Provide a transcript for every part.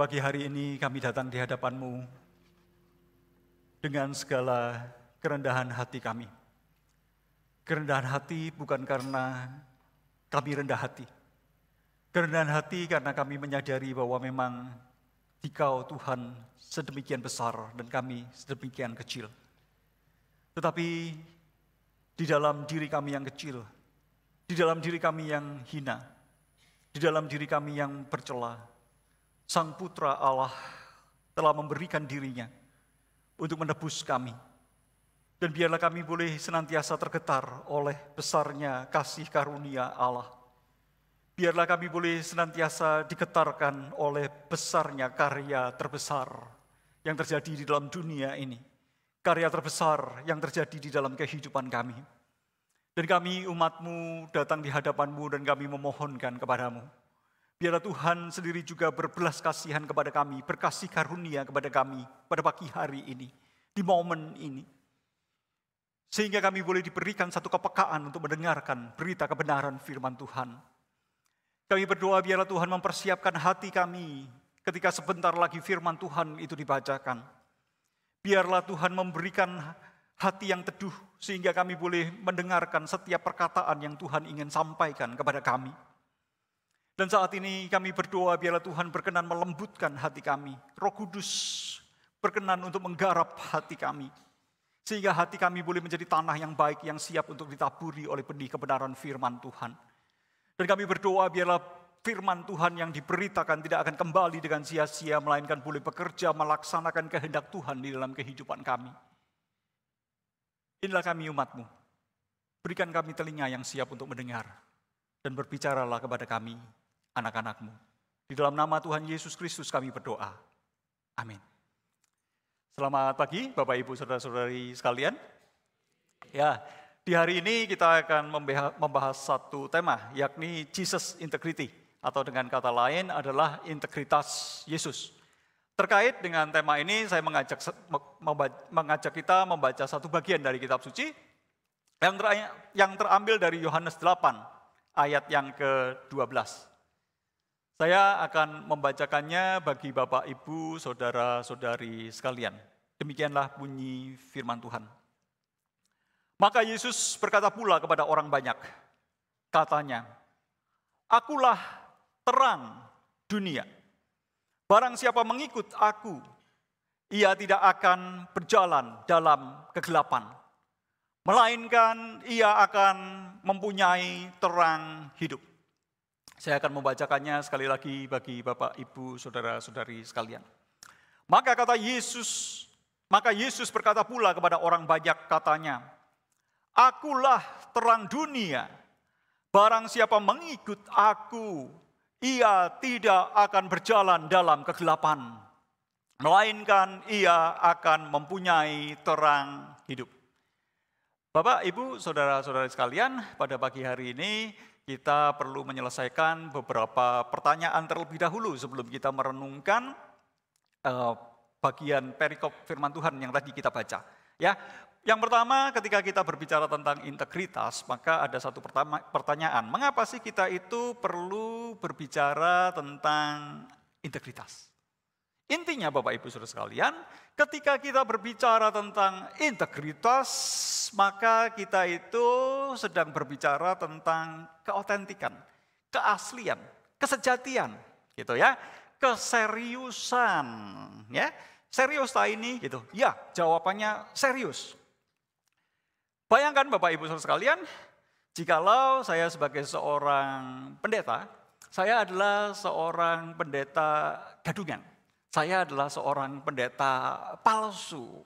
Pagi hari ini kami datang di hadapan-Mu dengan segala kerendahan hati kami. Kerendahan hati bukan karena kami rendah hati. Kerendahan hati karena kami menyadari bahwa memang Dikau Tuhan sedemikian besar dan kami sedemikian kecil. Tetapi di dalam diri kami yang kecil, di dalam diri kami yang hina, di dalam diri kami yang bercela, Sang Putra Allah telah memberikan dirinya untuk menebus kami. Dan biarlah kami boleh senantiasa tergetar oleh besarnya kasih karunia Allah. Biarlah kami boleh senantiasa digetarkan oleh besarnya karya terbesar yang terjadi di dalam dunia ini. Karya terbesar yang terjadi di dalam kehidupan kami. Dan kami umat-Mu datang di hadapan-Mu dan kami memohonkan kepada-Mu. Biarlah Tuhan sendiri juga berbelas kasihan kepada kami, berkasih karunia kepada kami pada pagi hari ini, di momen ini. Sehingga kami boleh diberikan satu kepekaan untuk mendengarkan berita kebenaran firman Tuhan. Kami berdoa biarlah Tuhan mempersiapkan hati kami ketika sebentar lagi firman Tuhan itu dibacakan. Biarlah Tuhan memberikan hati yang teduh sehingga kami boleh mendengarkan setiap perkataan yang Tuhan ingin sampaikan kepada kami. Dan saat ini kami berdoa biarlah Tuhan berkenan melembutkan hati kami. Roh Kudus berkenan untuk menggarap hati kami. Sehingga hati kami boleh menjadi tanah yang baik, yang siap untuk ditaburi oleh benih kebenaran firman Tuhan. Dan kami berdoa biarlah firman Tuhan yang diberitakan tidak akan kembali dengan sia-sia, melainkan boleh bekerja melaksanakan kehendak Tuhan di dalam kehidupan kami. Inilah kami umat-Mu. Berikan kami telinga yang siap untuk mendengar. Dan berbicaralah kepada kami, anak-anak-Mu. Di dalam nama Tuhan Yesus Kristus kami berdoa. Amin. Selamat pagi Bapak Ibu Saudara-saudari sekalian. Ya, di hari ini kita akan membahas satu tema, yakni Jesus Integrity. Atau dengan kata lain adalah integritas Yesus. Terkait dengan tema ini saya mengajak kita membaca satu bagian dari kitab suci yang terambil dari Yohanes 8 ayat yang ke-12. Saya akan membacakannya bagi Bapak, Ibu, Saudara-saudari sekalian. Demikianlah bunyi firman Tuhan. Maka Yesus berkata pula kepada orang banyak, katanya, Akulah terang dunia. Barang siapa mengikut aku, ia tidak akan berjalan dalam kegelapan, melainkan ia akan mempunyai terang hidup. Saya akan membacakannya sekali lagi bagi Bapak, Ibu, Saudara-saudari sekalian. Maka Yesus berkata pula kepada orang banyak katanya, Akulah terang dunia, barang siapa mengikut aku, ia tidak akan berjalan dalam kegelapan, melainkan ia akan mempunyai terang hidup. Bapak, Ibu, Saudara-saudari sekalian, pada pagi hari ini kita perlu menyelesaikan beberapa pertanyaan terlebih dahulu sebelum kita merenungkan bagian perikop firman Tuhan yang tadi kita baca. Ya, yang pertama ketika kita berbicara tentang integritas, maka ada satu pertanyaan. Mengapa sih kita itu perlu berbicara tentang integritas? Intinya Bapak Ibu Saudara sekalian, ketika kita berbicara tentang integritas, maka kita itu sedang berbicara tentang keautentikan, keaslian, kesejatian, gitu ya, keseriusan, ya. Serius tak ini? Gitu. Ya, jawabannya serius. Bayangkan Bapak Ibu Saudara sekalian, jikalau saya sebagai seorang pendeta, saya adalah seorang pendeta gadungan. Saya adalah seorang pendeta palsu.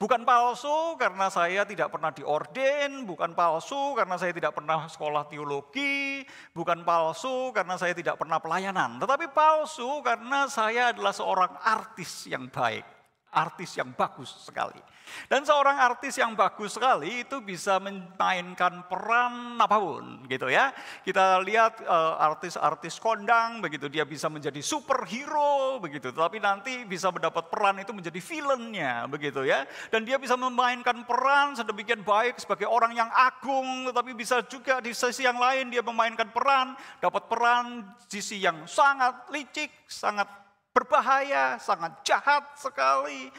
Bukan palsu karena saya tidak pernah diorden, bukan palsu karena saya tidak pernah sekolah teologi, bukan palsu karena saya tidak pernah pelayanan. Tetapi palsu karena saya adalah seorang artis yang baik, artis yang bagus sekali. Dan seorang artis yang bagus sekali itu bisa memainkan peran apapun gitu ya. Kita lihat artis-artis kondang begitu, dia bisa menjadi superhero begitu. Tapi nanti bisa mendapat peran itu menjadi villainnya begitu ya. Dan dia bisa memainkan peran sedemikian baik sebagai orang yang agung, tetapi bisa juga di sisi yang lain dia memainkan peran, dapat peran sisi yang sangat licik, sangat berbahaya, sangat jahat sekali.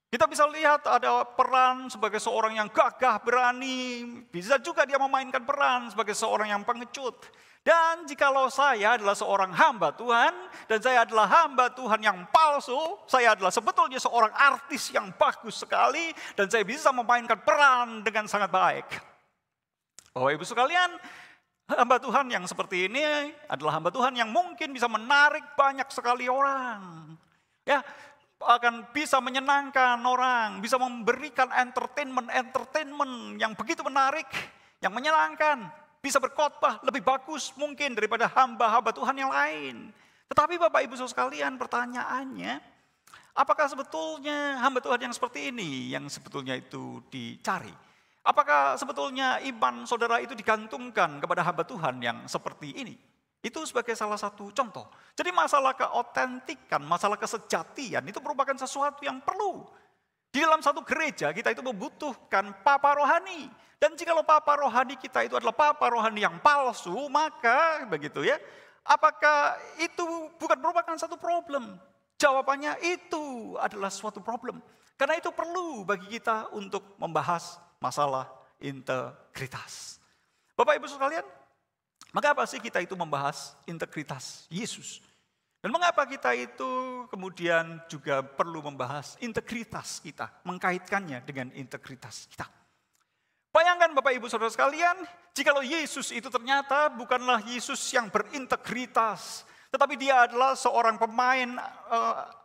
Kita bisa lihat ada peran sebagai seorang yang gagah, berani. Bisa juga dia memainkan peran sebagai seorang yang pengecut. Dan jikalau saya adalah seorang hamba Tuhan, dan saya adalah hamba Tuhan yang palsu, saya adalah sebetulnya seorang artis yang bagus sekali, dan saya bisa memainkan peran dengan sangat baik. Bapak Ibu sekalian, hamba Tuhan yang seperti ini adalah hamba Tuhan yang mungkin bisa menarik banyak sekali orang. Ya, akan bisa menyenangkan orang, bisa memberikan entertainment yang begitu menarik, yang menyenangkan. Bisa berkhotbah lebih bagus mungkin daripada hamba-hamba Tuhan yang lain. Tetapi Bapak Ibu Saudara sekalian, pertanyaannya, apakah sebetulnya hamba Tuhan yang seperti ini yang sebetulnya itu dicari? Apakah sebetulnya iman saudara itu digantungkan kepada hamba Tuhan yang seperti ini? Itu sebagai salah satu contoh. Jadi masalah keotentikan, masalah kesejatian itu merupakan sesuatu yang perlu. Di dalam satu gereja kita itu membutuhkan papa rohani. Dan jikalau papa rohani kita itu adalah papa rohani yang palsu, maka begitu ya, apakah itu bukan merupakan satu problem? Jawabannya itu adalah suatu problem. Karena itu perlu bagi kita untuk membahas masalah integritas. Bapak Ibu sekalian, mengapa sih kita itu membahas integritas Yesus? Dan mengapa kita itu kemudian juga perlu membahas integritas kita, mengkaitkannya dengan integritas kita? Bayangkan Bapak Ibu Saudara sekalian, jikalau Yesus itu ternyata bukanlah Yesus yang berintegritas, tetapi dia adalah seorang pemain,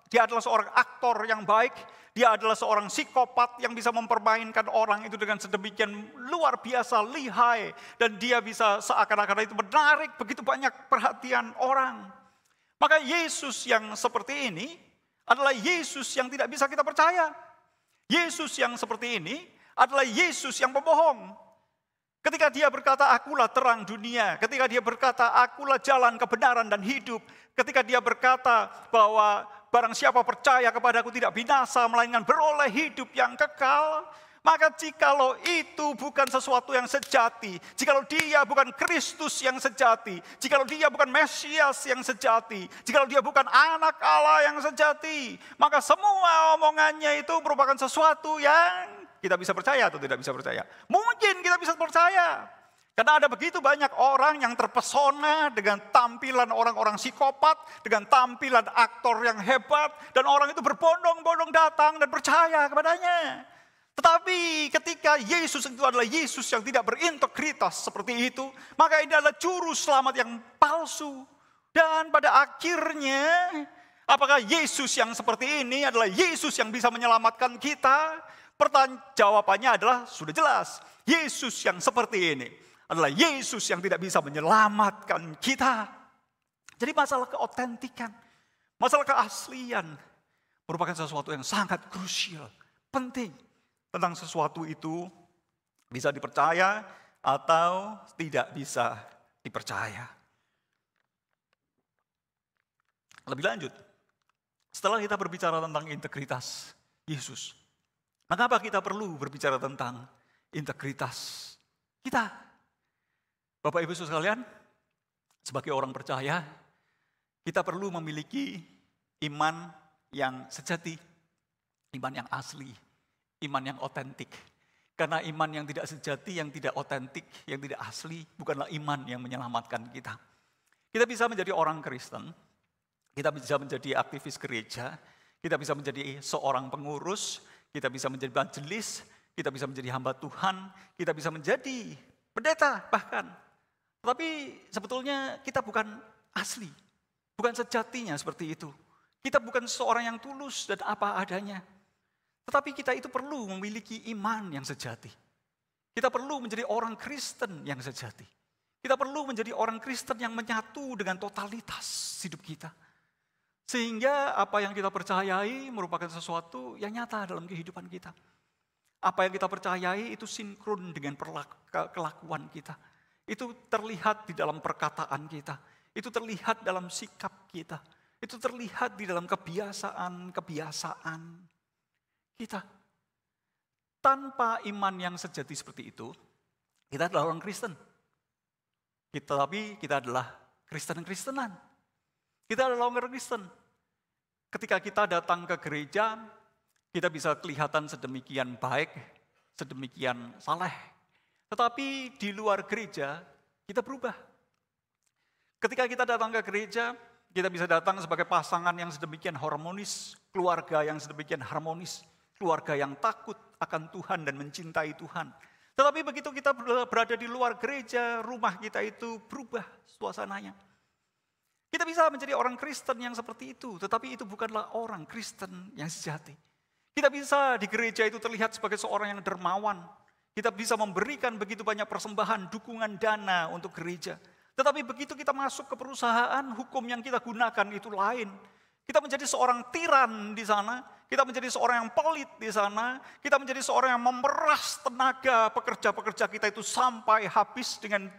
dia adalah seorang aktor yang baik, dia adalah seorang psikopat yang bisa mempermainkan orang itu dengan sedemikian luar biasa lihai, dan dia bisa seakan-akan itu menarik begitu banyak perhatian orang. Maka Yesus yang seperti ini adalah Yesus yang tidak bisa kita percaya. Yesus yang seperti ini adalah Yesus yang pembohong. Ketika dia berkata, akulah terang dunia. Ketika dia berkata, akulah jalan kebenaran dan hidup. Ketika dia berkata bahwa barang siapa percaya kepadaku tidak binasa, melainkan beroleh hidup yang kekal. Maka jikalau itu bukan sesuatu yang sejati, jikalau dia bukan Kristus yang sejati, jikalau dia bukan Mesias yang sejati, jikalau dia bukan anak Allah yang sejati, maka semua omongannya itu merupakan sesuatu yang kita bisa percaya atau tidak bisa percaya. Mungkin kita bisa percaya. Karena ada begitu banyak orang yang terpesona dengan tampilan orang-orang psikopat, dengan tampilan aktor yang hebat, dan orang itu berbondong-bondong datang dan percaya kepadanya. Tetapi ketika Yesus itu adalah Yesus yang tidak berintegritas seperti itu, maka ini adalah juru selamat yang palsu. Dan pada akhirnya, apakah Yesus yang seperti ini adalah Yesus yang bisa menyelamatkan kita? Jawabannya adalah sudah jelas. Yesus yang seperti ini adalah Yesus yang tidak bisa menyelamatkan kita. Jadi masalah keotentikan, masalah keaslian merupakan sesuatu yang sangat krusial, penting. Tentang sesuatu itu bisa dipercaya atau tidak bisa dipercaya. Lebih lanjut, setelah kita berbicara tentang integritas Yesus, mengapa kita perlu berbicara tentang integritas kita? Bapak Ibu sekalian, sebagai orang percaya, kita perlu memiliki iman yang sejati, iman yang asli, iman yang otentik. Karena iman yang tidak sejati, yang tidak otentik, yang tidak asli, bukanlah iman yang menyelamatkan kita. Kita bisa menjadi orang Kristen, kita bisa menjadi aktivis gereja, kita bisa menjadi seorang pengurus, kita bisa menjadi majelis, kita bisa menjadi hamba Tuhan, kita bisa menjadi pendeta bahkan. Tetapi sebetulnya kita bukan asli, bukan sejatinya seperti itu. Kita bukan seorang yang tulus dan apa adanya. Tetapi kita itu perlu memiliki iman yang sejati. Kita perlu menjadi orang Kristen yang sejati. Kita perlu menjadi orang Kristen yang menyatu dengan totalitas hidup kita. Sehingga apa yang kita percayai merupakan sesuatu yang nyata dalam kehidupan kita. Apa yang kita percayai itu sinkron dengan kelakuan kita. Itu terlihat di dalam perkataan kita. Itu terlihat dalam sikap kita. Itu terlihat di dalam kebiasaan kita. Tanpa iman yang sejati seperti itu, kita adalah orang Kristen. Tapi kita adalah Kristen-Kristenan. Kita adalah orang Kristen. ketika kita datang ke gereja, kita bisa kelihatan sedemikian baik, sedemikian saleh. Tetapi di luar gereja, kita berubah. Ketika kita datang ke gereja, kita bisa datang sebagai pasangan yang sedemikian harmonis, keluarga yang sedemikian harmonis, keluarga yang takut akan Tuhan dan mencintai Tuhan. Tetapi begitu kita berada di luar gereja, rumah kita itu berubah suasananya. Kita bisa menjadi orang Kristen yang seperti itu, tetapi itu bukanlah orang Kristen yang sejati. Kita bisa di gereja itu terlihat sebagai seorang yang dermawan. Kita bisa memberikan begitu banyak persembahan, dukungan dana untuk gereja. Tetapi begitu kita masuk ke perusahaan, hukum yang kita gunakan itu lain. Kita menjadi seorang tiran di sana, kita menjadi seorang yang pelit di sana, kita menjadi seorang yang memeras tenaga pekerja-pekerja kita itu sampai habis dengan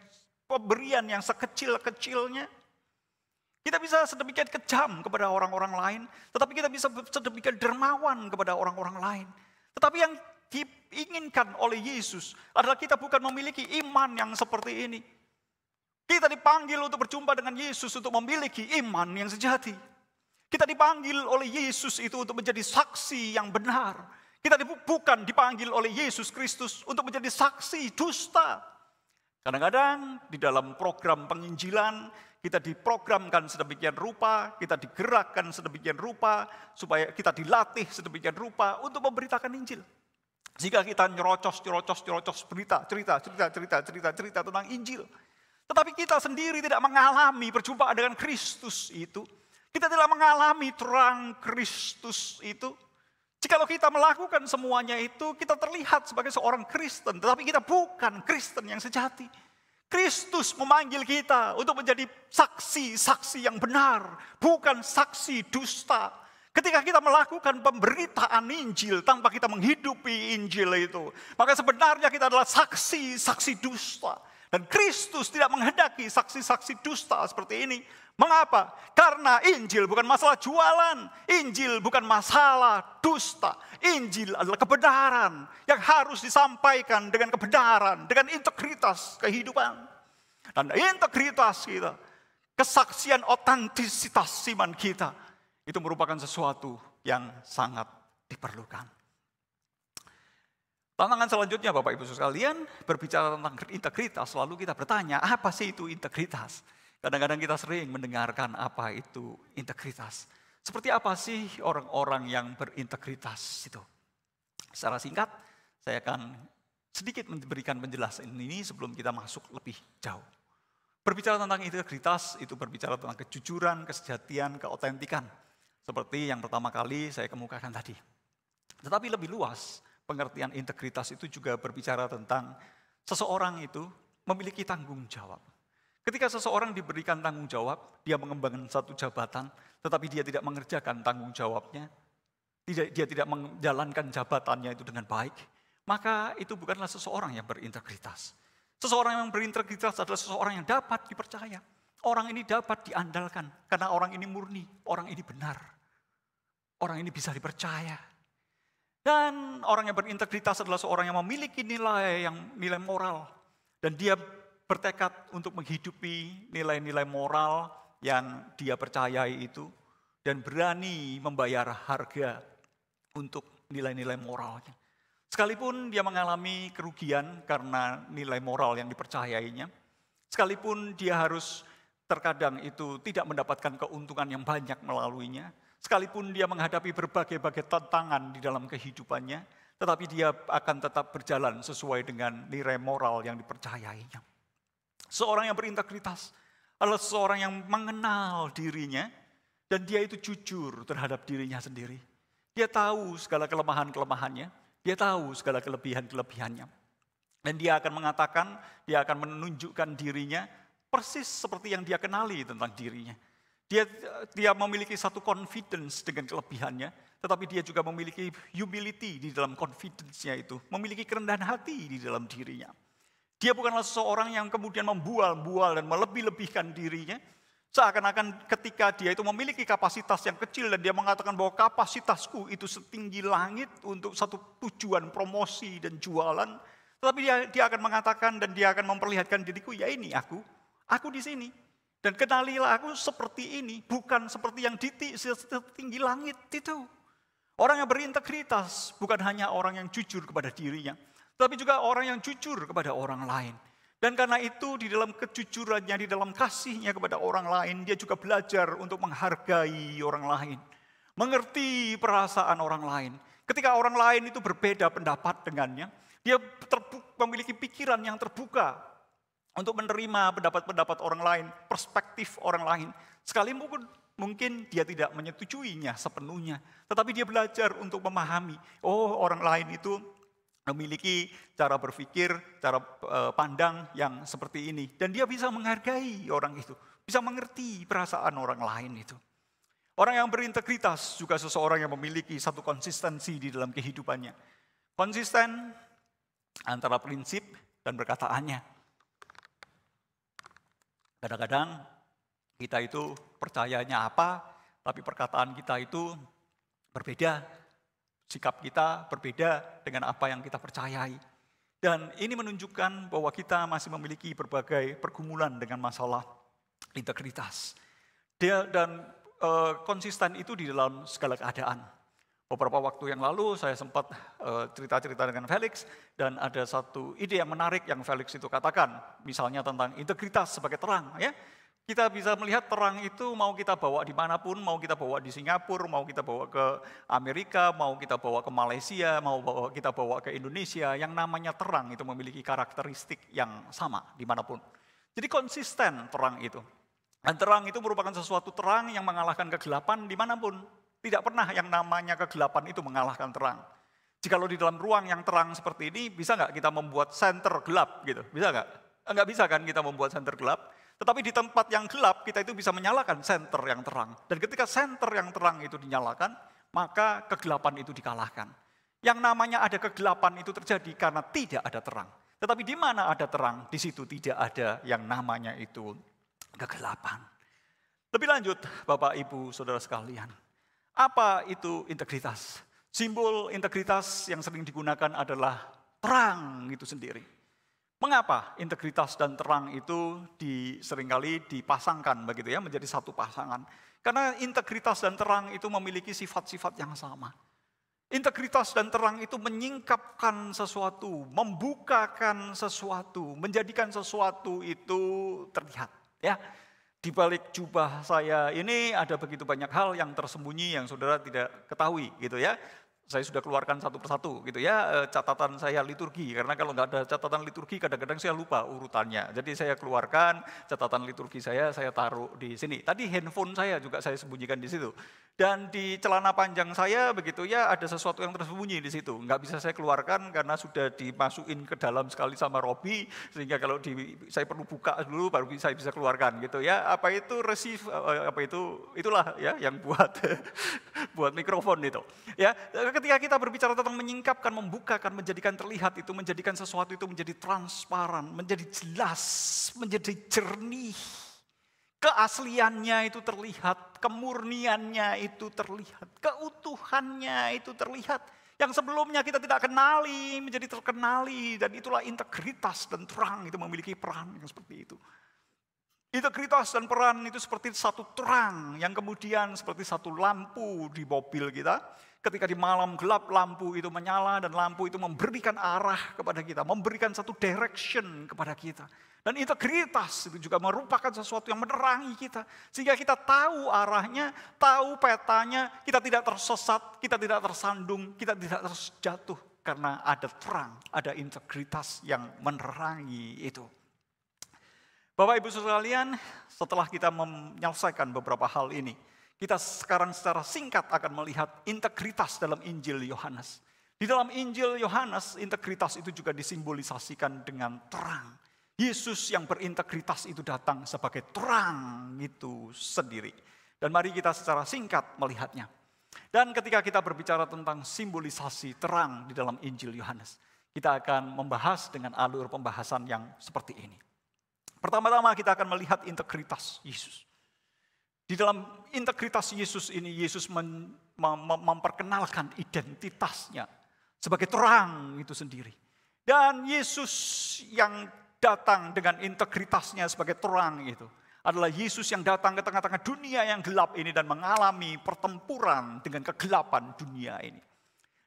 pemberian yang sekecil-kecilnya. Kita bisa sedemikian kejam kepada orang-orang lain, tetapi kita bisa sedemikian dermawan kepada orang-orang lain. Tetapi yang diinginkan oleh Yesus adalah kita bukan memiliki iman yang seperti ini. Kita dipanggil untuk berjumpa dengan Yesus untuk memiliki iman yang sejati. Kita dipanggil oleh Yesus itu untuk menjadi saksi yang benar. Kita bukan dipanggil oleh Yesus Kristus untuk menjadi saksi dusta. Kadang-kadang di dalam program penginjilan, kita diprogramkan sedemikian rupa, kita digerakkan sedemikian rupa, supaya kita dilatih sedemikian rupa untuk memberitakan Injil. Jika kita nyerocos cerita tentang Injil. Tetapi kita sendiri tidak mengalami perjumpaan dengan Kristus itu. Kita tidak mengalami terang Kristus itu. Jikalau kita melakukan semuanya itu, kita terlihat sebagai seorang Kristen. Tetapi kita bukan Kristen yang sejati. Kristus memanggil kita untuk menjadi saksi-saksi yang benar, bukan saksi dusta. Ketika kita melakukan pemberitaan Injil tanpa kita menghidupi Injil itu, maka sebenarnya kita adalah saksi-saksi dusta. Dan Kristus tidak menghendaki saksi-saksi dusta seperti ini. Mengapa? Karena Injil bukan masalah jualan, Injil bukan masalah dusta. Injil adalah kebenaran yang harus disampaikan dengan kebenaran, dengan integritas kehidupan. Dan integritas kita, kesaksian otentisitas iman kita, itu merupakan sesuatu yang sangat diperlukan. Tantangan selanjutnya Bapak Ibu sekalian, berbicara tentang integritas, lalu kita bertanya, apa sih itu integritas? Kadang-kadang kita sering mendengarkan apa itu integritas. Seperti apa sih orang-orang yang berintegritas itu? Secara singkat, saya akan sedikit memberikan penjelasan ini sebelum kita masuk lebih jauh. Berbicara tentang integritas, itu berbicara tentang kejujuran, kesejatian, keotentikan. Seperti yang pertama kali saya kemukakan tadi. Tetapi lebih luas, pengertian integritas itu juga berbicara tentang seseorang itu memiliki tanggung jawab. Ketika seseorang diberikan tanggung jawab, dia mengembangkan satu jabatan, tetapi dia tidak mengerjakan tanggung jawabnya, dia tidak menjalankan jabatannya itu dengan baik, maka itu bukanlah seseorang yang berintegritas. Seseorang yang berintegritas adalah seseorang yang dapat dipercaya. Orang ini dapat diandalkan, karena orang ini murni, orang ini benar. Orang ini bisa dipercaya. Dan orang yang berintegritas adalah seorang yang memiliki nilai moral. Dan dia bertekad untuk menghidupi nilai-nilai moral yang dia percayai itu. Dan berani membayar harga untuk nilai-nilai moralnya. Sekalipun dia mengalami kerugian karena nilai moral yang dipercayainya. Sekalipun dia harus terkadang itu tidak mendapatkan keuntungan yang banyak melaluinya. Sekalipun dia menghadapi berbagai-bagai tantangan di dalam kehidupannya. Tetapi dia akan tetap berjalan sesuai dengan nilai moral yang dipercayainya. Seorang yang berintegritas adalah seorang yang mengenal dirinya. Dan dia itu jujur terhadap dirinya sendiri. Dia tahu segala kelemahan-kelemahannya. Dia tahu segala kelebihan-kelebihannya. Dan dia akan mengatakan, dia akan menunjukkan dirinya persis seperti yang dia kenali tentang dirinya. Dia memiliki satu confidence dengan kelebihannya, tetapi dia juga memiliki humility di dalam confidence-nya itu. Memiliki kerendahan hati di dalam dirinya. Dia bukanlah seseorang yang kemudian membual-bual dan melebih-lebihkan dirinya. Seakan-akan ketika dia itu memiliki kapasitas yang kecil dan dia mengatakan bahwa kapasitasku itu setinggi langit untuk satu tujuan promosi dan jualan. Tetapi dia akan mengatakan dan dia akan memperlihatkan diriku, ya ini aku di sini. Dan kenalilah aku seperti ini, bukan seperti yang setinggi langit itu. Orang yang berintegritas bukan hanya orang yang jujur kepada dirinya, tapi juga orang yang jujur kepada orang lain. Dan karena itu di dalam kejujurannya, di dalam kasihnya kepada orang lain, dia juga belajar untuk menghargai orang lain. Mengerti perasaan orang lain. Ketika orang lain itu berbeda pendapat dengannya, dia memiliki pikiran yang terbuka untuk menerima pendapat-pendapat orang lain, perspektif orang lain. Mungkin dia tidak menyetujuinya sepenuhnya, tetapi dia belajar untuk memahami, orang lain itu memiliki cara berpikir, cara pandang yang seperti ini. Dan dia bisa menghargai orang itu, bisa mengerti perasaan orang lain itu. Orang yang berintegritas juga seseorang yang memiliki satu konsistensi di dalam kehidupannya. Konsisten antara prinsip dan perkataannya. Kadang-kadang kita itu percayanya apa, tapi perkataan kita itu berbeda. Sikap kita berbeda dengan apa yang kita percayai. Dan ini menunjukkan bahwa kita masih memiliki berbagai pergumulan dengan masalah integritas. Konsisten itu di dalam segala keadaan. Beberapa waktu yang lalu saya sempat cerita-cerita dengan Felix, dan ada satu ide yang menarik yang Felix itu katakan, misalnya tentang integritas sebagai terang. Ya, kita bisa melihat terang itu mau kita bawa dimanapun, mau kita bawa di Singapura, mau kita bawa ke Amerika, mau kita bawa ke Malaysia, kita bawa ke Indonesia, yang namanya terang itu memiliki karakteristik yang sama dimanapun. Jadi konsisten terang itu. Dan terang itu merupakan sesuatu terang yang mengalahkan kegelapan dimanapun. Tidak pernah yang namanya kegelapan itu mengalahkan terang. Jikalau di dalam ruang yang terang seperti ini, bisa nggak kita membuat senter gelap gitu? Bisa nggak? Nggak bisa kan kita membuat senter gelap. Tetapi di tempat yang gelap, kita itu bisa menyalakan senter yang terang. Dan ketika senter yang terang itu dinyalakan, maka kegelapan itu dikalahkan. Yang namanya ada kegelapan itu terjadi karena tidak ada terang. Tetapi di mana ada terang, di situ tidak ada yang namanya itu kegelapan. Lebih lanjut, Bapak, Ibu, Saudara sekalian. Apa itu integritas? Simbol integritas yang sering digunakan adalah terang itu sendiri. Mengapa integritas dan terang itu seringkali dipasangkan begitu ya, menjadi satu pasangan? Karena integritas dan terang itu memiliki sifat-sifat yang sama. Integritas dan terang itu menyingkapkan sesuatu, membukakan sesuatu, menjadikan sesuatu itu terlihat. Ya, di balik jubah saya ini ada begitu banyak hal yang tersembunyi yang saudara tidak ketahui gitu ya. Saya sudah keluarkan satu persatu gitu ya, catatan saya liturgi, karena kalau nggak ada catatan liturgi kadang-kadang saya lupa urutannya. Jadi saya keluarkan catatan liturgi saya taruh di sini. Tadi handphone saya juga saya sembunyikan di situ. Dan di celana panjang saya begitu ya, ada sesuatu yang tersembunyi di situ. Nggak bisa saya keluarkan karena sudah dimasukin ke dalam sekali sama Robi, sehingga kalau saya perlu buka dulu baru saya bisa keluarkan gitu ya. Apa itu receive, itulah ya yang buat buat mikrofon itu. Ya, ketika kita berbicara tentang menyingkapkan, membukakan, menjadikan terlihat, itu menjadikan sesuatu itu menjadi transparan, menjadi jelas, menjadi jernih. Keasliannya itu terlihat, kemurniannya itu terlihat, keutuhannya itu terlihat. Yang sebelumnya kita tidak kenali, menjadi terkenali, dan itulah integritas dan terang itu memiliki peran yang seperti itu. Integritas dan peran itu seperti satu terang yang kemudian seperti satu lampu di mobil kita. Ketika di malam gelap lampu itu menyala dan lampu itu memberikan arah kepada kita, memberikan satu direction kepada kita. Dan integritas itu juga merupakan sesuatu yang menerangi kita. Sehingga kita tahu arahnya, tahu petanya, kita tidak tersesat, kita tidak tersandung, kita tidak terjatuh. Karena ada terang, ada integritas yang menerangi itu. Bapak Ibu sekalian, setelah kita menyelesaikan beberapa hal ini, kita sekarang secara singkat akan melihat integritas dalam Injil Yohanes. Di dalam Injil Yohanes, integritas itu juga disimbolisasikan dengan terang. Yesus yang berintegritas itu datang sebagai terang itu sendiri. Dan mari kita secara singkat melihatnya. Dan ketika kita berbicara tentang simbolisasi terang di dalam Injil Yohanes, kita akan membahas dengan alur pembahasan yang seperti ini. Pertama-tama kita akan melihat integritas Yesus. Di dalam integritas Yesus ini, Yesus memperkenalkan identitasnya sebagai terang itu sendiri. Dan Yesus yang datang dengan integritasnya sebagai terang itu adalah Yesus yang datang ke tengah-tengah dunia yang gelap ini dan mengalami pertempuran dengan kegelapan dunia ini.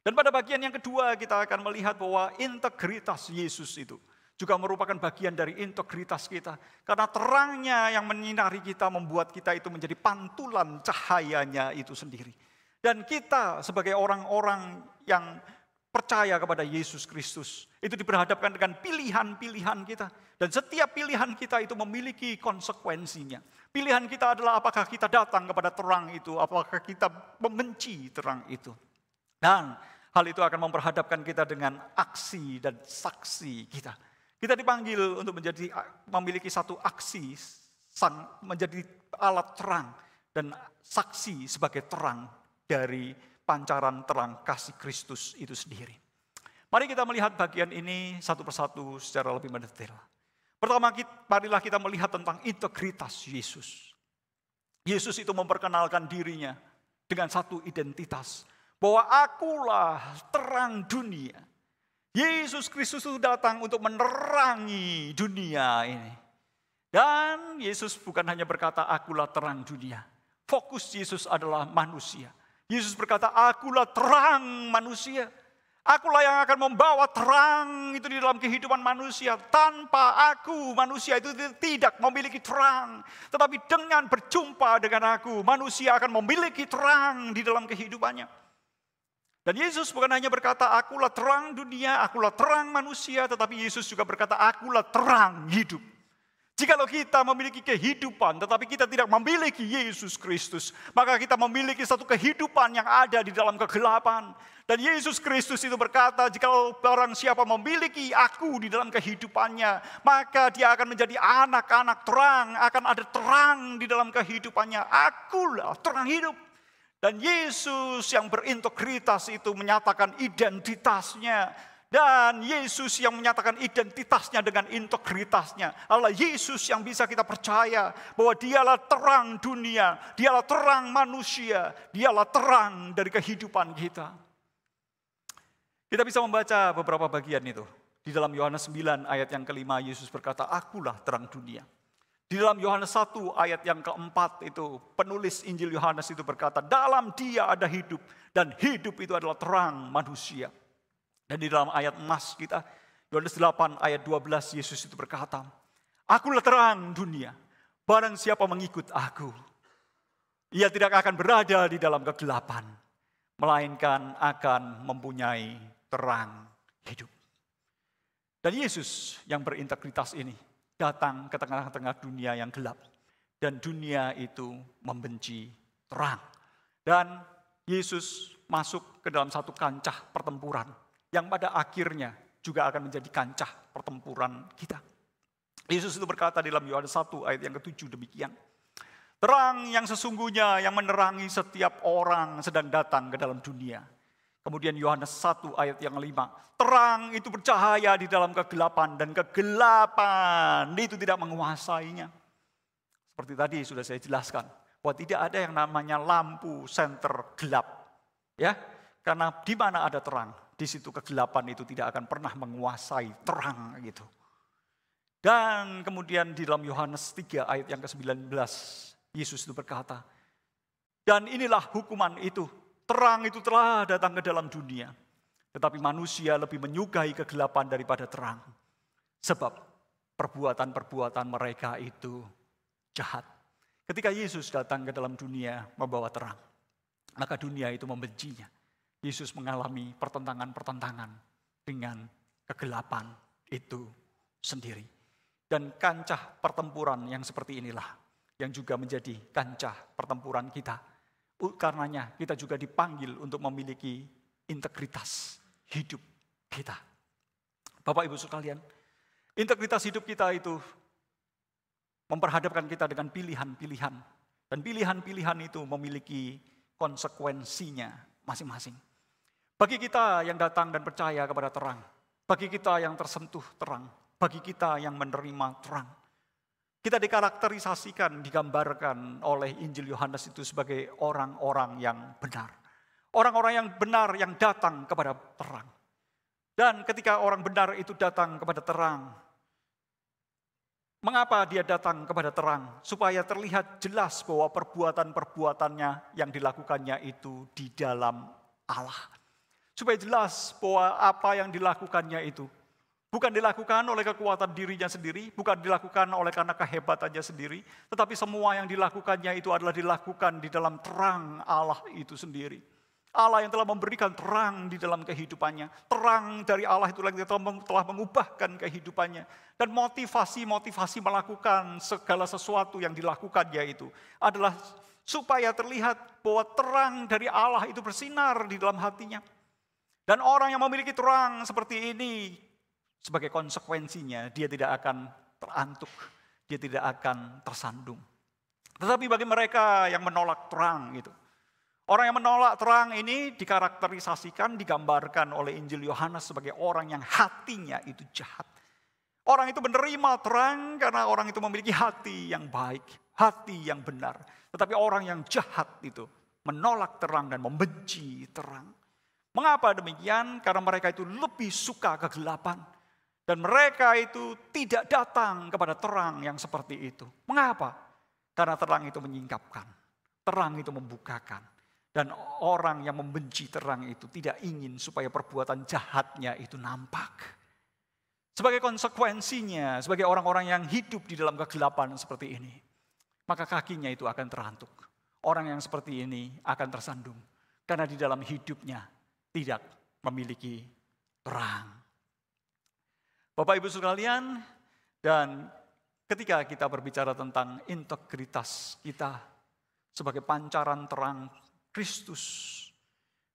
Dan pada bagian yang kedua kita akan melihat bahwa integritas Yesus itu juga merupakan bagian dari integritas kita. Karena terangnya yang menyinari kita membuat kita itu menjadi pantulan cahayanya itu sendiri. Dan kita sebagai orang-orang yang percaya kepada Yesus Kristus itu diperhadapkan dengan pilihan-pilihan kita. Dan setiap pilihan kita itu memiliki konsekuensinya. Pilihan kita adalah apakah kita datang kepada terang itu, apakah kita membenci terang itu. Dan hal itu akan memperhadapkan kita dengan aksi dan saksi kita. Kita dipanggil untuk memiliki satu aksi, menjadi alat terang dan saksi sebagai terang dari pancaran terang kasih Kristus itu sendiri. Mari kita melihat bagian ini satu persatu secara lebih mendetail. Pertama, marilah kita melihat tentang integritas Yesus. Yesus itu memperkenalkan dirinya dengan satu identitas, bahwa akulah terang dunia. Yesus Kristus itu datang untuk menerangi dunia ini. Dan Yesus bukan hanya berkata, akulah terang dunia. Fokus Yesus adalah manusia. Yesus berkata, akulah terang manusia. Akulah yang akan membawa terang itu di dalam kehidupan manusia. Tanpa aku, manusia itu tidak memiliki terang. Tetapi dengan berjumpa dengan aku, manusia akan memiliki terang di dalam kehidupannya. Dan Yesus bukan hanya berkata, akulah terang dunia, akulah terang manusia, tetapi Yesus juga berkata, akulah terang hidup. Jikalau kita memiliki kehidupan, tetapi kita tidak memiliki Yesus Kristus, maka kita memiliki satu kehidupan yang ada di dalam kegelapan. Dan Yesus Kristus itu berkata, jikalau barang siapa memiliki aku di dalam kehidupannya, maka dia akan menjadi anak-anak terang, akan ada terang di dalam kehidupannya. Akulah terang hidup. Dan Yesus yang berintegritas itu menyatakan identitasnya. Dan Yesus yang menyatakan identitasnya dengan integritasnya adalah Yesus yang bisa kita percaya bahwa dialah terang dunia, dialah terang manusia, dialah terang dari kehidupan kita. Kita bisa membaca beberapa bagian itu. Di dalam Yohanes 9 ayat yang kelima Yesus berkata, akulah terang dunia. Di dalam Yohanes 1 ayat yang keempat itu penulis Injil Yohanes itu berkata, dalam dia ada hidup dan hidup itu adalah terang manusia. Dan di dalam ayat emas kita, Yohanes 8 ayat 12 Yesus itu berkata, akulah terang dunia, barang siapa mengikut aku, ia tidak akan berada di dalam kegelapan, melainkan akan mempunyai terang hidup. Dan Yesus yang berintegritas ini datang ke tengah-tengah dunia yang gelap. Dan dunia itu membenci terang. Dan Yesus masuk ke dalam satu kancah pertempuran. Yang pada akhirnya juga akan menjadi kancah pertempuran kita. Yesus itu berkata di dalam Yohanes 1 ayat yang ke-7 demikian. Terang yang sesungguhnya yang menerangi setiap orang sedang datang ke dalam dunia. Kemudian Yohanes 1 ayat yang 5. Terang itu bercahaya di dalam kegelapan dan kegelapan itu tidak menguasainya. Seperti tadi sudah saya jelaskan, bahwa tidak ada yang namanya lampu senter gelap. Ya, karena di mana ada terang, di situ kegelapan itu tidak akan pernah menguasai terang gitu. Dan kemudian di dalam Yohanes 3 ayat yang ke-19, Yesus itu berkata, dan inilah hukuman itu, terang itu telah datang ke dalam dunia. Tetapi manusia lebih menyukai kegelapan daripada terang. Sebab perbuatan-perbuatan mereka itu jahat. Ketika Yesus datang ke dalam dunia membawa terang, maka dunia itu membencinya. Yesus mengalami pertentangan-pertentangan dengan kegelapan itu sendiri. Dan kancah pertempuran yang seperti inilah yang juga menjadi kancah pertempuran kita. Karenanya kita juga dipanggil untuk memiliki integritas hidup kita. Bapak Ibu sekalian, integritas hidup kita itu memperhadapkan kita dengan pilihan-pilihan. Dan pilihan-pilihan itu memiliki konsekuensinya masing-masing. Bagi kita yang datang dan percaya kepada terang, bagi kita yang tersentuh terang, bagi kita yang menerima terang, kita dikarakterisasikan, digambarkan oleh Injil Yohanes itu sebagai orang-orang yang benar. Orang-orang yang benar yang datang kepada terang. Dan ketika orang benar itu datang kepada terang, Mengapa dia datang kepada terang? Supaya terlihat jelas bahwa perbuatan-perbuatannya yang dilakukannya itu di dalam Allah. Supaya jelas bahwa apa yang dilakukannya itu bukan dilakukan oleh kekuatan dirinya sendiri, bukan dilakukan oleh karena kehebatannya sendiri, tetapi semua yang dilakukannya itu adalah dilakukan di dalam terang Allah itu sendiri. Allah yang telah memberikan terang di dalam kehidupannya. Terang dari Allah itu lagi telah mengubahkan kehidupannya. Dan motivasi melakukan segala sesuatu yang dilakukannya itu adalah supaya terlihat bahwa terang dari Allah itu bersinar di dalam hatinya. Dan orang yang memiliki terang seperti ini, sebagai konsekuensinya dia tidak akan terantuk, dia tidak akan tersandung. Tetapi bagi mereka yang menolak terang itu, orang yang menolak terang ini dikarakterisasikan, digambarkan oleh Injil Yohanes sebagai orang yang hatinya itu jahat. Orang itu menerima terang karena orang itu memiliki hati yang baik, hati yang benar. Tetapi orang yang jahat itu menolak terang dan membenci terang. Mengapa demikian? Karena mereka itu lebih suka kegelapan. Dan mereka itu tidak datang kepada terang yang seperti itu. Mengapa? Karena terang itu menyingkapkan, terang itu membukakan. Dan orang yang membenci terang itu tidak ingin supaya perbuatan jahatnya itu nampak. Sebagai konsekuensinya, sebagai orang-orang yang hidup di dalam kegelapan seperti ini, maka kakinya itu akan terantuk. Orang yang seperti ini akan tersandung. Karena di dalam hidupnya tidak memiliki terang. Bapak Ibu sekalian, dan ketika kita berbicara tentang integritas kita sebagai pancaran terang Kristus,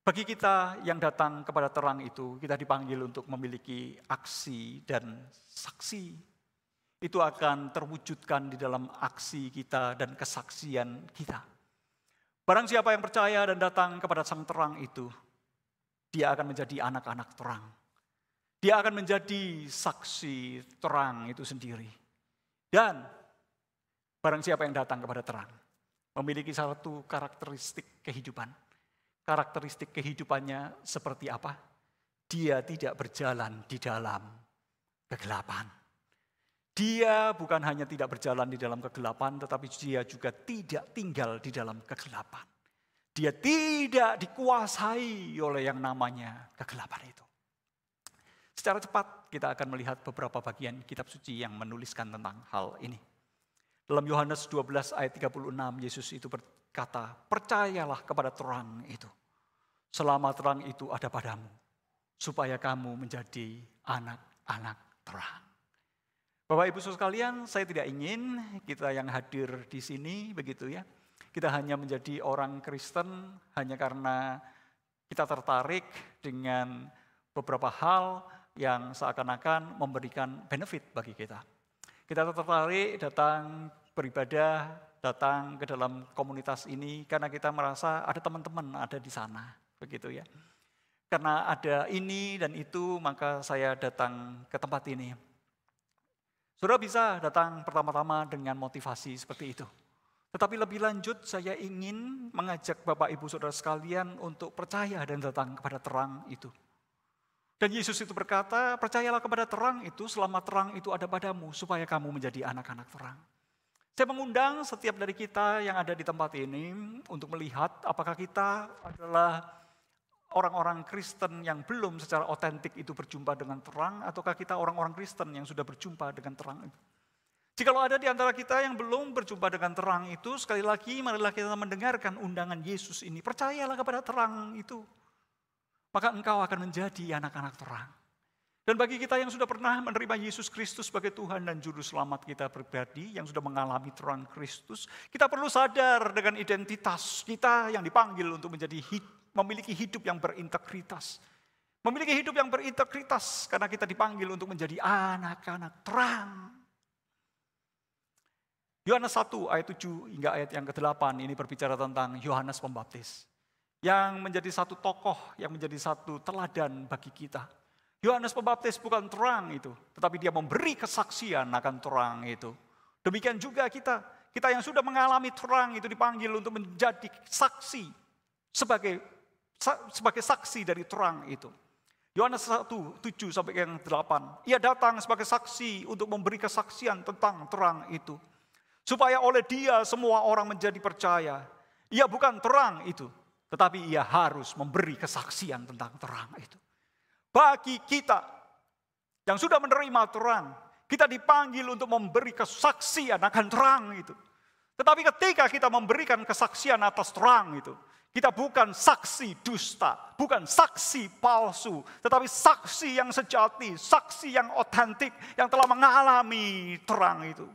bagi kita yang datang kepada terang itu, kita dipanggil untuk memiliki aksi dan saksi. Itu akan terwujudkan di dalam aksi kita dan kesaksian kita. Barang siapa yang percaya dan datang kepada sang terang itu, dia akan menjadi anak-anak terang. Dia akan menjadi saksi terang itu sendiri. Dan barang siapa yang datang kepada terang, memiliki satu karakteristik kehidupan. Karakteristik kehidupannya seperti apa? Dia tidak berjalan di dalam kegelapan. Dia bukan hanya tidak berjalan di dalam kegelapan, tetapi dia juga tidak tinggal di dalam kegelapan. Dia tidak dikuasai oleh yang namanya kegelapan itu. Secara cepat kita akan melihat beberapa bagian kitab suci yang menuliskan tentang hal ini. Dalam Yohanes 12 ayat 36, Yesus itu berkata, percayalah kepada terang itu. Selama terang itu ada padamu, supaya kamu menjadi anak-anak terang. Bapak Ibu sekalian, saya tidak ingin kita yang hadir di sini begitu ya. Kita hanya menjadi orang Kristen hanya karena kita tertarik dengan beberapa hal yang seakan-akan memberikan benefit bagi kita. Kita tertarik datang beribadah, datang ke dalam komunitas ini karena kita merasa ada teman-teman ada di sana, begitu ya. Karena ada ini dan itu, maka saya datang ke tempat ini. Saudara bisa datang pertama-tama dengan motivasi seperti itu. Tetapi lebih lanjut saya ingin mengajak Bapak Ibu Saudara sekalian untuk percaya dan datang kepada terang itu. Dan Yesus itu berkata, percayalah kepada terang itu selama terang itu ada padamu, supaya kamu menjadi anak-anak terang. Saya mengundang setiap dari kita yang ada di tempat ini untuk melihat apakah kita adalah orang-orang Kristen yang belum secara otentik itu berjumpa dengan terang, ataukah kita orang-orang Kristen yang sudah berjumpa dengan terang itu. Jikalau ada di antara kita yang belum berjumpa dengan terang itu, sekali lagi marilah kita mendengarkan undangan Yesus ini. Percayalah kepada terang itu, maka engkau akan menjadi anak-anak terang. Dan bagi kita yang sudah pernah menerima Yesus Kristus sebagai Tuhan dan Juru Selamat kita pribadi, yang sudah mengalami terang Kristus, kita perlu sadar dengan identitas kita yang dipanggil untuk memiliki hidup yang berintegritas. Memiliki hidup yang berintegritas karena kita dipanggil untuk menjadi anak-anak terang. Yohanes 1 ayat 7 hingga ayat yang ke-8 ini berbicara tentang Yohanes Pembaptis. Yang menjadi satu tokoh, yang menjadi satu teladan bagi kita. Yohanes Pembaptis bukan terang itu, tetapi dia memberi kesaksian akan terang itu. Demikian juga kita yang sudah mengalami terang itu dipanggil untuk menjadi saksi sebagai saksi dari terang itu. Yohanes 1:7 sampai yang 8. Ia datang sebagai saksi untuk memberi kesaksian tentang terang itu. Supaya oleh dia semua orang menjadi percaya. Ia bukan terang itu, tetapi ia harus memberi kesaksian tentang terang itu. Bagi kita yang sudah menerima terang, kita dipanggil untuk memberi kesaksian akan terang itu. Tetapi ketika kita memberikan kesaksian atas terang itu, kita bukan saksi dusta, bukan saksi palsu, tetapi saksi yang sejati, saksi yang otentik, yang telah mengalami terang itu.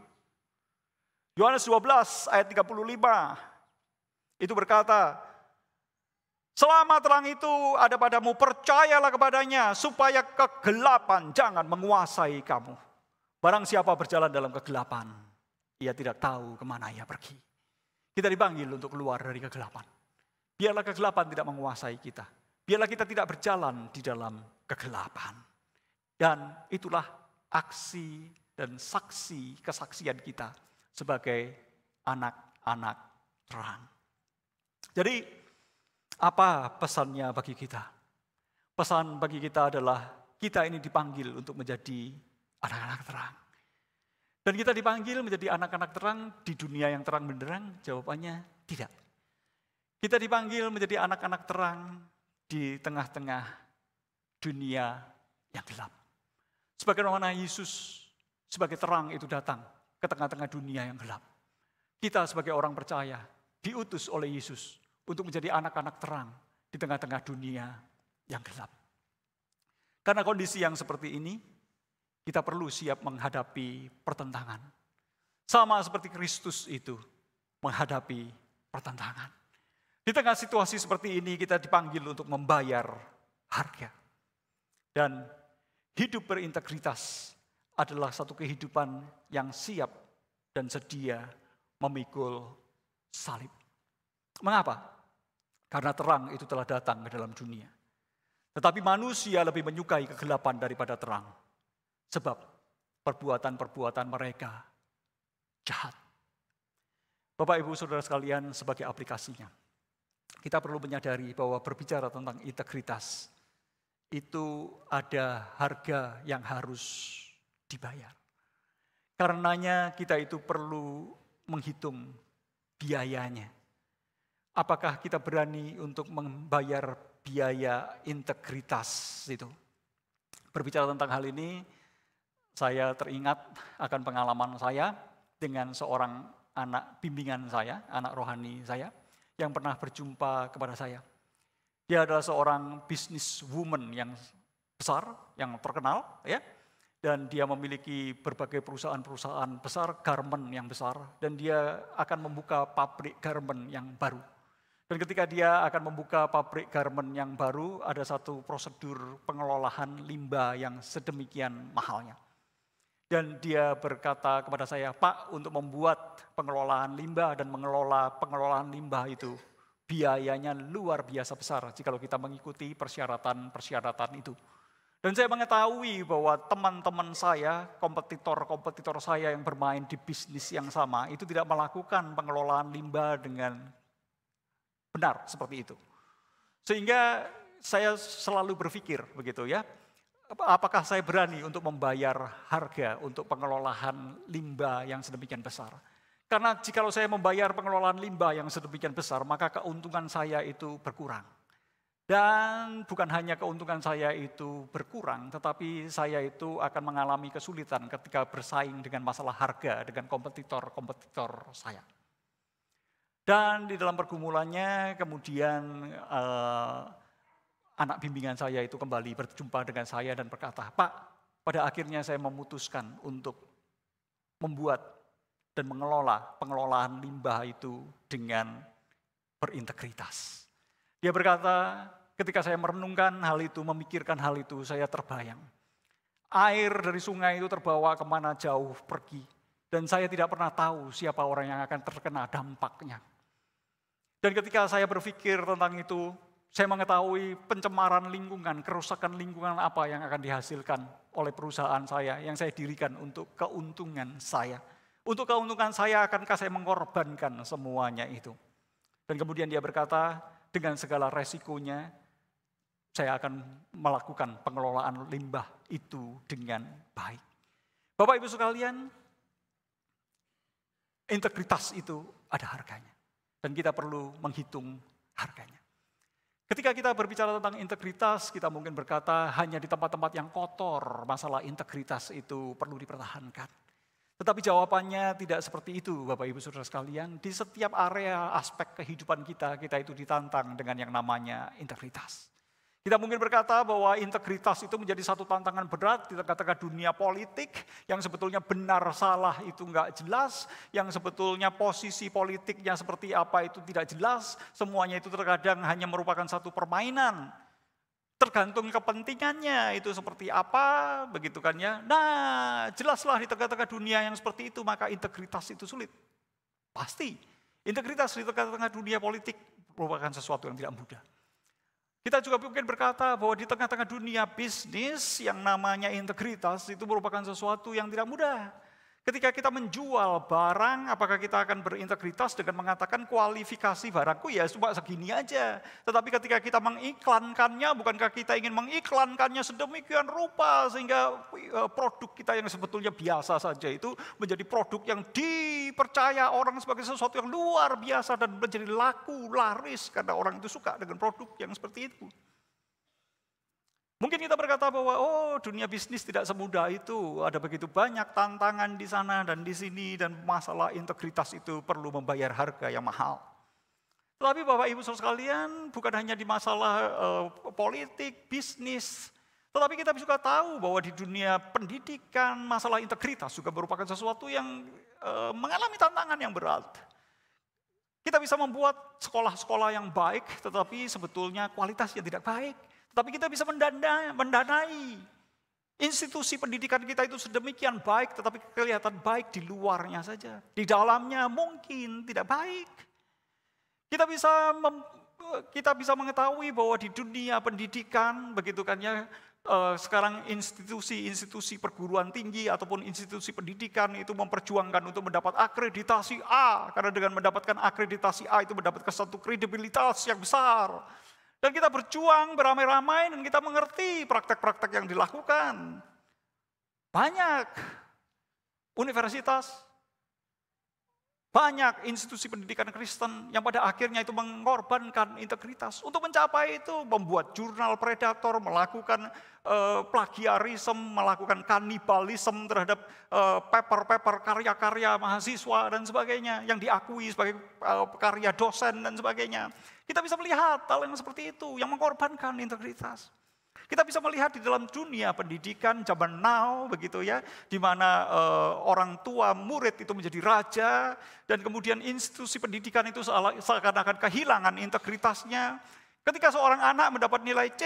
Yohanes 12 ayat 35 itu berkata, selama terang itu ada padamu, percayalah kepadanya, supaya kegelapan jangan menguasai kamu. Barang siapa berjalan dalam kegelapan, ia tidak tahu kemana ia pergi. Kita dipanggil untuk keluar dari kegelapan. Biarlah kegelapan tidak menguasai kita. Biarlah kita tidak berjalan di dalam kegelapan. Dan itulah aksi dan saksi kesaksian kita sebagai anak-anak terang. Jadi apa pesannya bagi kita? Pesan bagi kita adalah kita ini dipanggil untuk menjadi anak-anak terang. Dan kita dipanggil menjadi anak-anak terang di dunia yang terang benderang? Jawabannya tidak. Kita dipanggil menjadi anak-anak terang di tengah-tengah dunia yang gelap. Sebagaimana Yesus sebagai terang itu datang ke tengah-tengah dunia yang gelap. Kita sebagai orang percaya diutus oleh Yesus untuk menjadi anak-anak terang di tengah-tengah dunia yang gelap. Karena kondisi yang seperti ini, kita perlu siap menghadapi pertentangan. Sama seperti Kristus itu menghadapi pertentangan. Di tengah situasi seperti ini kita dipanggil untuk membayar harga. Dan hidup berintegritas adalah satu kehidupan yang siap dan sedia memikul salib. Mengapa? Karena terang itu telah datang ke dalam dunia. Tetapi manusia lebih menyukai kegelapan daripada terang. Sebab perbuatan-perbuatan mereka jahat. Bapak, Ibu, Saudara sekalian, sebagai aplikasinya, kita perlu menyadari bahwa berbicara tentang integritas, itu ada harga yang harus dibayar. Karenanya kita itu perlu menghitung biayanya. Apakah kita berani untuk membayar biaya integritas itu? Berbicara tentang hal ini, saya teringat akan pengalaman saya dengan seorang anak bimbingan saya, anak rohani saya, yang pernah berjumpa kepada saya. Dia adalah seorang business woman yang besar, yang terkenal, ya. Dan dia memiliki berbagai perusahaan-perusahaan besar, garment yang besar, dan dia akan membuka pabrik garment yang baru. Dan ketika dia akan membuka pabrik garment yang baru, ada satu prosedur pengelolaan limbah yang sedemikian mahalnya. Dan dia berkata kepada saya, Pak, untuk membuat pengelolaan limbah dan mengelola pengelolaan limbah itu, biayanya luar biasa besar jikalau kita mengikuti persyaratan-persyaratan itu. Dan saya mengetahui bahwa teman-teman saya, kompetitor-kompetitor saya yang bermain di bisnis yang sama, itu tidak melakukan pengelolaan limbah dengan benar seperti itu. Sehingga saya selalu berpikir begitu ya, apakah saya berani untuk membayar harga untuk pengelolaan limbah yang sedemikian besar? Karena jikalau saya membayar pengelolaan limbah yang sedemikian besar, maka keuntungan saya itu berkurang. Dan bukan hanya keuntungan saya itu berkurang, tetapi saya itu akan mengalami kesulitan ketika bersaing dengan masalah harga dengan kompetitor-kompetitor saya. Dan di dalam pergumulannya kemudian anak bimbingan saya itu kembali berjumpa dengan saya dan berkata, Pak, pada akhirnya saya memutuskan untuk membuat dan mengelola pengelolaan limbah itu dengan berintegritas. Dia berkata, ketika saya merenungkan hal itu, memikirkan hal itu, saya terbayang. Air dari sungai itu terbawa kemana jauh pergi. Dan saya tidak pernah tahu siapa orang yang akan terkena dampaknya. Dan ketika saya berpikir tentang itu, saya mengetahui pencemaran lingkungan, kerusakan lingkungan apa yang akan dihasilkan oleh perusahaan saya, yang saya dirikan untuk keuntungan saya. Untuk keuntungan saya, akankah saya mengorbankan semuanya itu? Dan kemudian dia berkata, dengan segala resikonya, saya akan melakukan pengelolaan limbah itu dengan baik. Bapak Ibu sekalian, integritas itu ada harganya. Dan kita perlu menghitung harganya. Ketika kita berbicara tentang integritas, kita mungkin berkata hanya di tempat-tempat yang kotor, masalah integritas itu perlu dipertahankan. Tetapi jawabannya tidak seperti itu, Bapak Ibu Saudara sekalian. Di setiap area aspek kehidupan kita itu ditantang dengan yang namanya integritas. Kita mungkin berkata bahwa integritas itu menjadi satu tantangan berat di tengah-tengah dunia politik, yang sebetulnya benar salah itu enggak jelas, yang sebetulnya posisi politiknya seperti apa itu tidak jelas, semuanya itu terkadang hanya merupakan satu permainan. Tergantung kepentingannya itu seperti apa, begitu kan ya. Nah, jelaslah di tengah-tengah dunia yang seperti itu, maka integritas itu sulit. Pasti, integritas di tengah-tengah dunia politik merupakan sesuatu yang tidak mudah. Kita juga mungkin berkata bahwa di tengah-tengah dunia bisnis yang namanya integritas itu merupakan sesuatu yang tidak mudah. Ketika kita menjual barang, apakah kita akan berintegritas dengan mengatakan kualifikasi barangku ya cuma segini aja. Tetapi ketika kita mengiklankannya, bukankah kita ingin mengiklankannya sedemikian rupa sehingga produk kita yang sebetulnya biasa saja itu menjadi produk yang dipercaya orang sebagai sesuatu yang luar biasa dan menjadi laku, laris karena orang itu suka dengan produk yang seperti itu. Mungkin kita berkata bahwa dunia bisnis tidak semudah itu, ada begitu banyak tantangan di sana dan di sini dan masalah integritas itu perlu membayar harga yang mahal. Tetapi Bapak Ibu Saudara sekalian, bukan hanya di masalah politik, bisnis, tetapi kita juga tahu bahwa di dunia pendidikan masalah integritas juga merupakan sesuatu yang mengalami tantangan yang berat. Kita bisa membuat sekolah-sekolah yang baik, tetapi sebetulnya kualitasnya tidak baik. Tapi kita bisa mendanai institusi pendidikan kita itu sedemikian baik, tetapi kelihatan baik di luarnya saja. Di dalamnya mungkin tidak baik. Kita bisa mengetahui bahwa di dunia pendidikan, begitu kan ya, sekarang institusi perguruan tinggi ataupun institusi pendidikan itu memperjuangkan untuk mendapat akreditasi A, karena dengan mendapatkan akreditasi A itu mendapatkan satu kredibilitas yang besar. Dan kita berjuang beramai-ramai dan kita mengerti praktek-praktek yang dilakukan. Banyak universitas, banyak institusi pendidikan Kristen yang pada akhirnya itu mengorbankan integritas. Untuk mencapai itu membuat jurnal predator, melakukan plagiarisme, melakukan kanibalisme terhadap paper-paper karya-karya mahasiswa dan sebagainya yang diakui sebagai karya dosen dan sebagainya. Kita bisa melihat hal yang seperti itu, yang mengorbankan integritas. Kita bisa melihat di dalam dunia pendidikan zaman now, begitu ya, di mana orang tua murid itu menjadi raja, dan kemudian institusi pendidikan itu seakan-akan kehilangan integritasnya. Ketika seorang anak mendapat nilai C,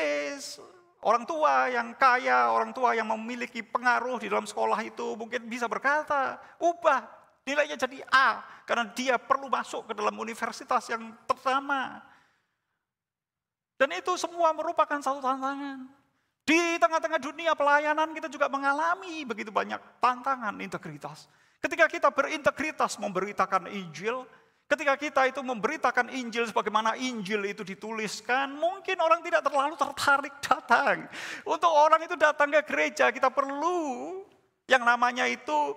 orang tua yang kaya, orang tua yang memiliki pengaruh di dalam sekolah itu mungkin bisa berkata, ubah nilainya jadi A, karena dia perlu masuk ke dalam universitas yang pertama. Dan itu semua merupakan satu tantangan. Di tengah-tengah dunia pelayanan kita juga mengalami begitu banyak tantangan integritas. Ketika kita berintegritas memberitakan Injil, ketika kita itu memberitakan Injil sebagaimana Injil itu dituliskan, mungkin orang tidak terlalu tertarik datang. Untuk orang itu datang ke gereja, kita perlu yang namanya itu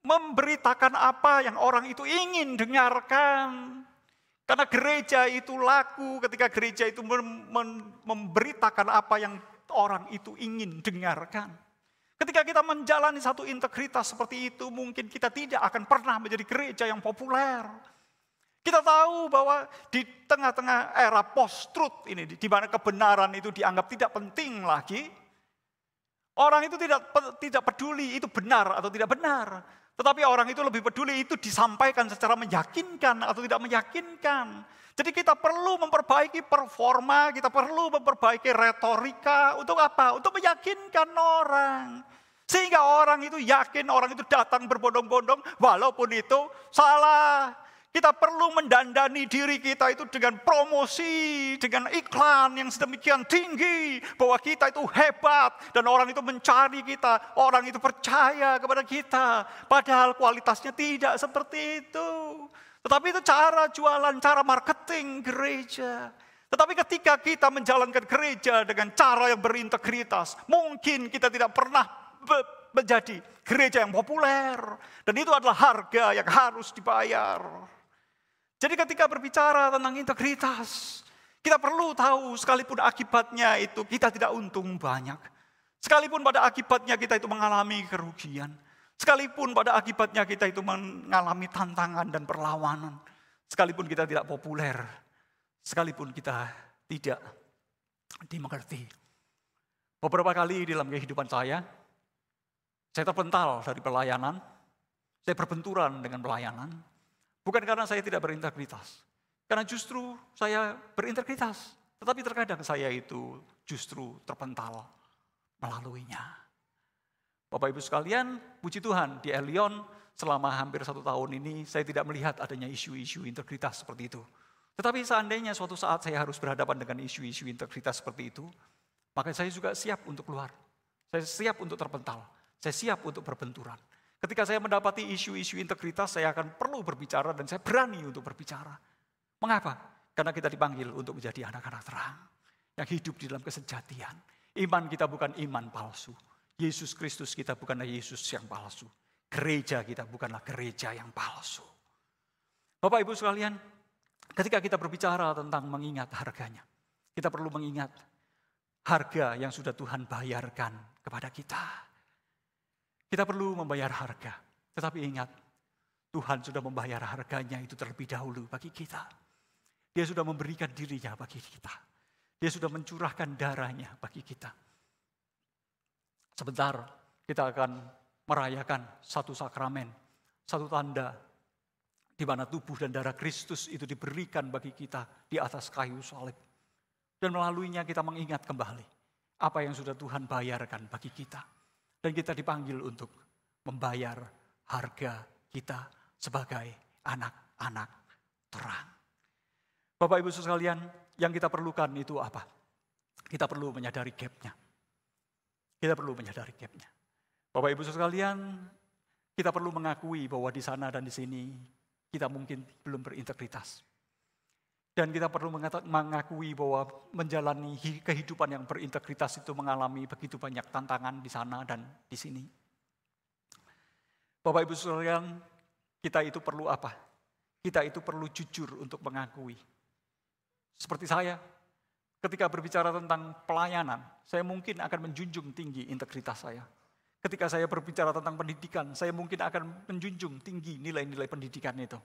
memberitakan apa yang orang itu ingin dengarkan. Karena gereja itu laku ketika gereja itu memberitakan apa yang orang itu ingin dengarkan. Ketika kita menjalani satu integritas seperti itu, mungkin kita tidak akan pernah menjadi gereja yang populer. Kita tahu bahwa di tengah-tengah era post-truth ini, di mana kebenaran itu dianggap tidak penting lagi, orang itu tidak peduli itu benar atau tidak benar. Tetapi orang itu lebih peduli itu disampaikan secara meyakinkan atau tidak meyakinkan. Jadi kita perlu memperbaiki performa, kita perlu memperbaiki retorika. Untuk apa? Untuk meyakinkan orang. Sehingga orang itu yakin, orang itu datang berbondong-bondong walaupun itu salah. Kita perlu mendandani diri kita itu dengan promosi, dengan iklan yang sedemikian tinggi. Bahwa kita itu hebat dan orang itu mencari kita, orang itu percaya kepada kita. Padahal kualitasnya tidak seperti itu. Tetapi itu cara jualan, cara marketing gereja. Tetapi ketika kita menjalankan gereja dengan cara yang berintegritas, mungkin kita tidak pernah menjadi gereja yang populer. Dan itu adalah harga yang harus dibayar. Jadi ketika berbicara tentang integritas, kita perlu tahu sekalipun akibatnya itu kita tidak untung banyak. Sekalipun pada akibatnya kita itu mengalami kerugian. Sekalipun pada akibatnya kita itu mengalami tantangan dan perlawanan. Sekalipun kita tidak populer. Sekalipun kita tidak dimengerti. Beberapa kali dalam kehidupan saya terpental dari pelayanan, saya berbenturan dengan pelayanan, bukan karena saya tidak berintegritas, karena justru saya berintegritas, tetapi terkadang saya itu justru terpental melaluinya. Bapak Ibu sekalian, puji Tuhan di Elion selama hampir 1 tahun ini saya tidak melihat adanya isu-isu integritas seperti itu. Tetapi seandainya suatu saat saya harus berhadapan dengan isu-isu integritas seperti itu, maka saya juga siap untuk keluar. Saya siap untuk terpental. Saya siap untuk berbenturan. Ketika saya mendapati isu-isu integritas, saya akan perlu berbicara dan saya berani untuk berbicara. Mengapa? Karena kita dipanggil untuk menjadi anak-anak terang yang hidup di dalam kesejatian. Iman kita bukan iman palsu. Yesus Kristus kita bukanlah Yesus yang palsu. Gereja kita bukanlah gereja yang palsu. Bapak Ibu sekalian, ketika kita berbicara tentang mengingat harganya, kita perlu mengingat harga yang sudah Tuhan bayarkan kepada kita. Kita perlu membayar harga, tetapi ingat, Tuhan sudah membayar harganya itu terlebih dahulu bagi kita. Dia sudah memberikan dirinya bagi kita. Dia sudah mencurahkan darahnya bagi kita. Sebentar kita akan merayakan satu sakramen, satu tanda di mana tubuh dan darah Kristus itu diberikan bagi kita di atas kayu salib. Dan melaluinya kita mengingat kembali apa yang sudah Tuhan bayarkan bagi kita. Dan kita dipanggil untuk membayar harga kita sebagai anak-anak terang. Bapak Ibu sekalian, yang kita perlukan itu apa? Kita perlu menyadari gap-nya. Kita perlu menyadari gap-nya. Bapak Ibu sekalian, kita perlu mengakui bahwa di sana dan di sini kita mungkin belum berintegritas. Dan kita perlu mengakui bahwa menjalani kehidupan yang berintegritas itu mengalami begitu banyak tantangan di sana dan di sini. Bapak Ibu sekalian, kita itu perlu apa? Kita itu perlu jujur untuk mengakui. Seperti saya, ketika berbicara tentang pelayanan, saya mungkin akan menjunjung tinggi integritas saya. Ketika saya berbicara tentang pendidikan, saya mungkin akan menjunjung tinggi nilai-nilai pendidikan itu.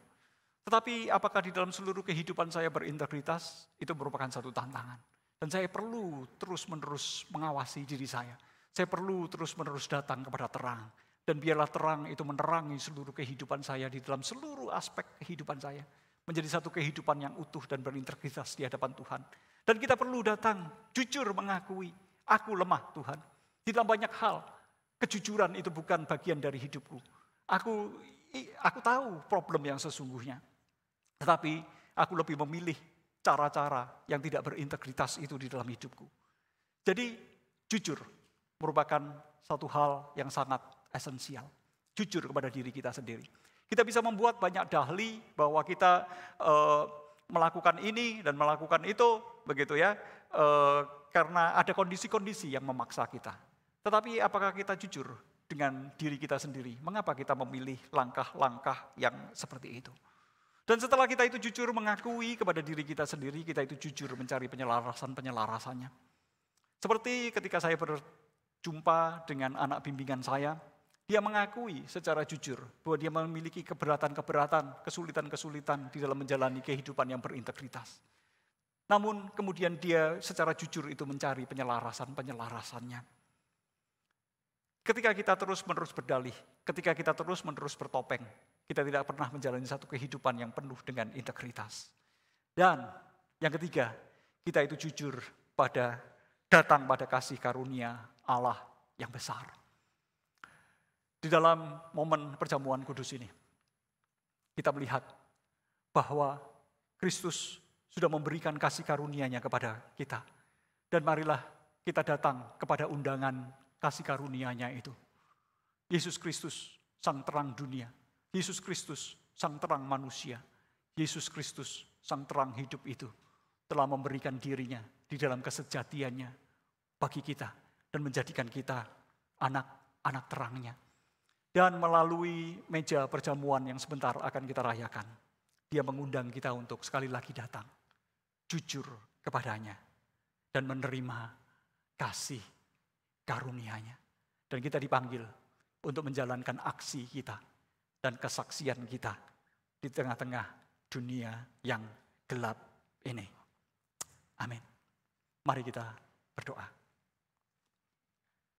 Tetapi apakah di dalam seluruh kehidupan saya berintegritas, itu merupakan satu tantangan. Dan saya perlu terus-menerus mengawasi diri saya. Saya perlu terus-menerus datang kepada terang. Dan biarlah terang itu menerangi seluruh kehidupan saya di dalam seluruh aspek kehidupan saya. Menjadi satu kehidupan yang utuh dan berintegritas di hadapan Tuhan. Dan kita perlu datang, jujur mengakui, aku lemah Tuhan. Di dalam banyak hal, kejujuran itu bukan bagian dari hidupku. Aku tahu problem yang sesungguhnya. Tetapi aku lebih memilih cara-cara yang tidak berintegritas itu di dalam hidupku. Jadi jujur merupakan satu hal yang sangat esensial. Jujur kepada diri kita sendiri. Kita bisa membuat banyak dahli bahwa kita melakukan ini dan melakukan itu, begitu ya, karena ada kondisi-kondisi yang memaksa kita. Tetapi apakah kita jujur dengan diri kita sendiri? Mengapa kita memilih langkah-langkah yang seperti itu? Dan setelah kita itu jujur mengakui kepada diri kita sendiri, kita itu jujur mencari penyelarasannya. Seperti ketika saya berjumpa dengan anak bimbingan saya, dia mengakui secara jujur bahwa dia memiliki keberatan-keberatan, kesulitan-kesulitan di dalam menjalani kehidupan yang berintegritas. Namun kemudian dia secara jujur itu mencari penyelarasannya. Ketika kita terus-menerus berdalih, ketika kita terus-menerus bertopeng, kita tidak pernah menjalani satu kehidupan yang penuh dengan integritas. Dan yang ketiga, kita itu jujur datang pada kasih karunia Allah yang besar. Di dalam momen perjamuan kudus ini, kita melihat bahwa Kristus sudah memberikan kasih karunia-Nya kepada kita. Dan marilah kita datang kepada undangan kasih karunia-Nya itu. Yesus Kristus, sang terang dunia. Yesus Kristus, sang terang manusia. Yesus Kristus, sang terang hidup itu telah memberikan dirinya di dalam kesejatiannya bagi kita dan menjadikan kita anak-anak terangnya. Dan melalui meja perjamuan yang sebentar akan kita rayakan, dia mengundang kita untuk sekali lagi datang, jujur kepadanya, dan menerima kasih karunia-Nya. Dan kita dipanggil untuk menjalankan aksi kita dan kesaksian kita di tengah-tengah dunia yang gelap ini. Amin. Mari kita